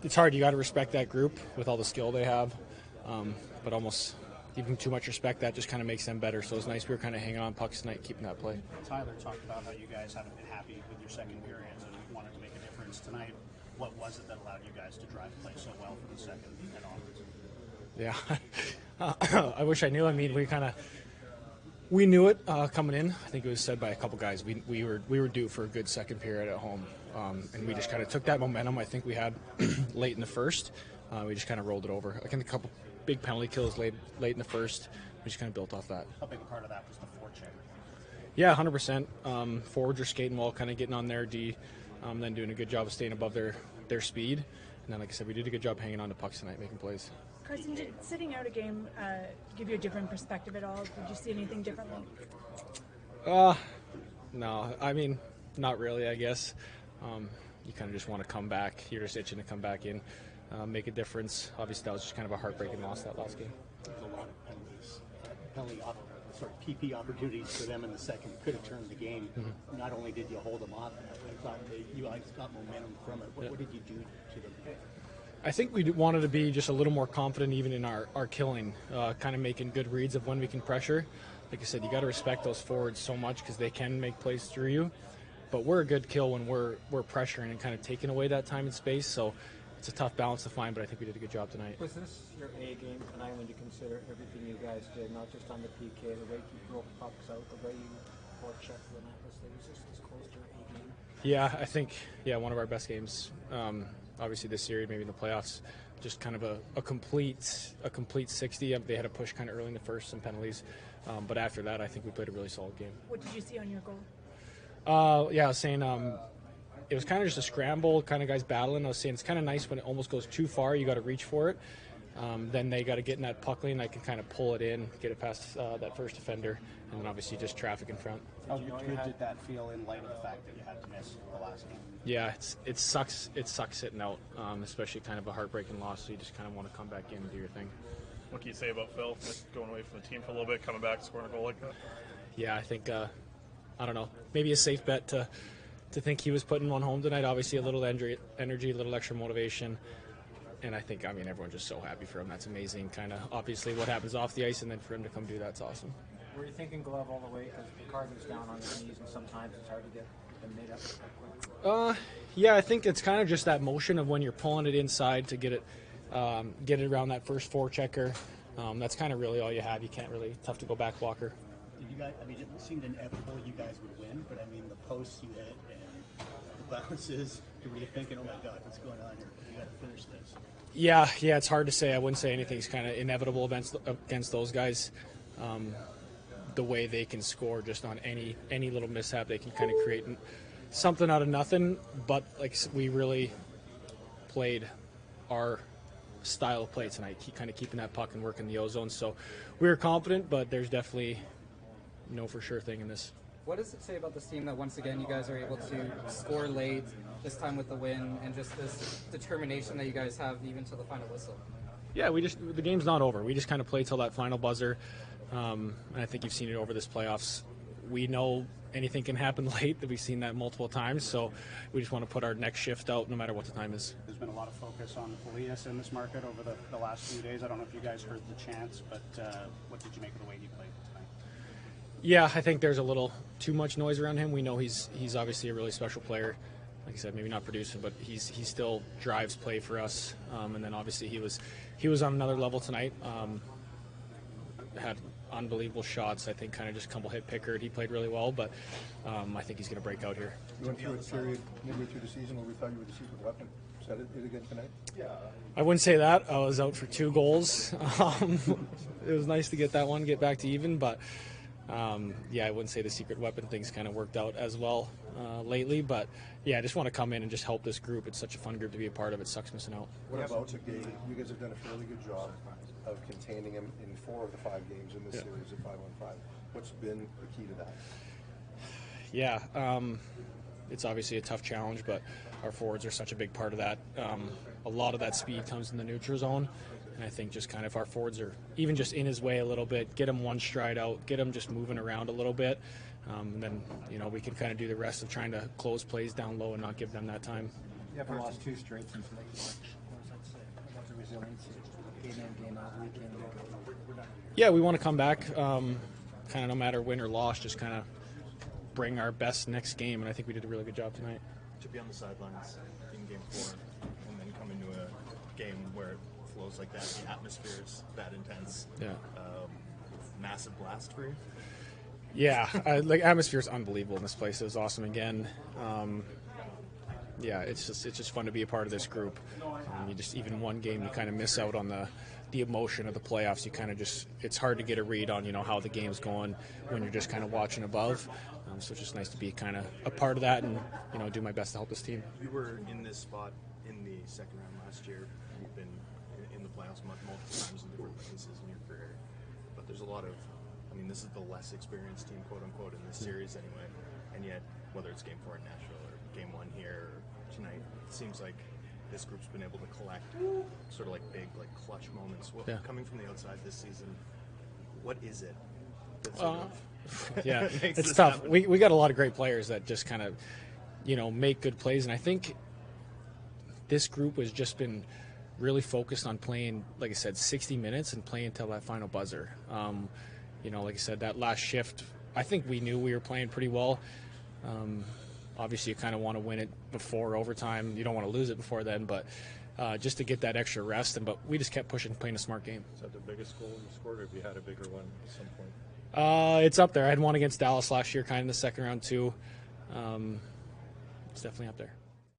It's hard. You got to respect that group with all the skill they have, but almost giving too much respect, that just kind of makes them better. So it's nice we were kind of hanging on pucks tonight, keeping that play. Tyler talked about how you guys haven't been happy with your second periods and wanted to make a difference tonight. What was it that allowed you guys to drive play so well for the second and onwards? Yeah, I wish I knew. I mean, we knew it coming in. I think it was said by a couple guys. We were due for a good second period at home, and we just kind of took that momentum I think we had late in the first. We just kind of rolled it over. I think a couple big penalty kills late in the first. We just kind of built off that. How big a part of that was the forecheck? Yeah, 100%. Forwards are skating well, kind of getting on their D, then doing a good job of staying above their speed. And then, like I said, we did a good job hanging on to pucks tonight, making plays. Carson, did sitting out a game give you a different perspective at all? Did you see anything differently? No. I mean, not really, I guess. You kind of just want to come back. You're just itching to come back in, make a difference. Obviously, that was just kind of a heartbreaking loss that last game. There's a lot of penalties, PP opportunities for them in the second. Could have turned the game. Mm-hmm. Not only did you hold them off, I thought you guys got momentum from it. What did you do to them? I think we wanted to be just a little more confident even in our killing, kind of making good reads of when we can pressure. Like I said, you got to respect those forwards so much because they can make plays through you. But we're a good kill when we're pressuring and kind of taking away that time and space. So it's a tough balance to find, but I think we did a good job tonight. Was this your A game tonight when you consider everything you guys did, not just on the PK, the way you broke pucks out, the way you forechecked the net? Was this as close to your A game? Yeah, I think one of our best games. Obviously this series, maybe in the playoffs, just kind of a complete 60. They had a push kind of early in the first, some penalties, but after that, I think we played a really solid game. What did you see on your goal? I was saying it was kind of just a scramble, kind of guys battling. I was saying it's kind of nice when it almost goes too far. You got to reach for it. Then they got to get in that puck lane. I can kind of pull it in, get it past that first defender, and then obviously just traffic in front. How good did that feel in light of the fact that you had to miss the last game? Yeah, it sucks. It sucks sitting out, especially kind of a heartbreaking loss. So you just kind of want to come back in and do your thing. What can you say about Phil? Just going away from the team for a little bit, coming back, scoring a goal like that? Yeah, I think I don't know. Maybe a safe bet to think he was putting one home tonight. Obviously, a little energy, a little extra motivation. And I think, everyone's just so happy for him. That's amazing. Kind of obviously what happens off the ice, and then for him to come do that's awesome. Were you thinking glove all the way? Because Picard's down on his knees, and sometimes it's hard to get them made up that quick. Yeah, I think it's kind of just that motion of when you're pulling it inside to get it around that first forechecker. That's kind of really all you have. You can't really, tough to go back blocker. Did you guys? It seemed inevitable you guys would win, but the posts you hit and the bounces. Were you thinking, oh my God, what's going on here? You got to finish this. Yeah, it's hard to say. I wouldn't say anything's kind of inevitable against those guys. The way they can score just on any little mishap, they can kind of create something out of nothing. But we really played our style of play tonight, kind of keeping that puck and working the ozone. So we were confident, but there's definitely no for sure thing in this. What does it say about this team that once again you guys are able to score late, this time with the win, and just this determination that you guys have even till the final whistle? Yeah, the game's not over. We just kind of play till that final buzzer, and I think you've seen it over this playoffs. We know anything can happen late. We've seen that multiple times, so we just want to put our next shift out no matter what the time is. There's been a lot of focus on Elias in this market over the last few days. I don't know if you guys heard the chants, but what did you make of the way he played tonight? Yeah, I think there's a little too much noise around him. We know he's obviously a really special player. Like I said, maybe not producing, but he still drives play for us. And then obviously he was on another level tonight. Had unbelievable shots. I think kind of just hit Pickard. He played really well, but I think he's going to break out here. You went through a period midway through the season where we thought you were the secret weapon. Is that it again tonight? Yeah. I wouldn't say that. I was out for 2 goals. It was nice to get that one, get back to even, but I wouldn't say the secret weapon thing's kind of worked out as well lately, but I just want to come in and just help this group. It's such a fun group to be a part of. It sucks missing out. What about Gabe? You guys have done a fairly good job of containing him in 4 of the 5 games in this series of 5-on-5. What's been the key to that? Yeah, it's obviously a tough challenge, but our forwards are such a big part of that. A lot of that speed comes in the neutral zone. And I think just kind of our forwards are even just in his way a little bit, get him one stride out, get him just moving around a little bit. And then, we can kind of do the rest of trying to close plays down low and not give them that time. You haven't lost 2 straight since late March. What does that say about the resiliency? Game in, game out, week in, week out. Yeah, we want to come back, kind of no matter win or loss, just kind of bring our best next game, and I think we did a really good job tonight. To be on the sidelines in Game 4 and then come into a game where it flows like that, the atmosphere is that intense. Yeah. Massive blast for you. Yeah, like atmosphere is unbelievable in this place. It was awesome again. Yeah, it's just fun to be a part of this group. You just even one game you kind of miss out on the emotion of the playoffs. You kind of it's hard to get a read on how the game's going when you're just kind of watching above. So it's just nice to be kind of a part of that and do my best to help this team. You were in this spot in the second round last year. You've been in the playoffs multiple times in different places in your career, but there's a lot of. This is the less experienced team, quote unquote, in this series anyway. And yet, whether it's Game 4 in Nashville or Game 1 here or tonight, it seems like this group's been able to collect sort of like big, like clutch moments. Coming from the outside this season, what is it? Yeah, it's tough. We got a lot of great players that just kind of, make good plays, and I think this group has just been really focused on playing, like I said, 60 minutes and playing until that final buzzer. Like I said, that last shift, I think we knew we were playing pretty well. Obviously, you kind of want to win it before overtime. You don't want to lose it before then, but just to get that extra rest. But we just kept pushing, playing a smart game. Is that the biggest goal you scored, or have you had a bigger one at some point? It's up there. I had one against Dallas last year, kind of in the second round too. It's definitely up there.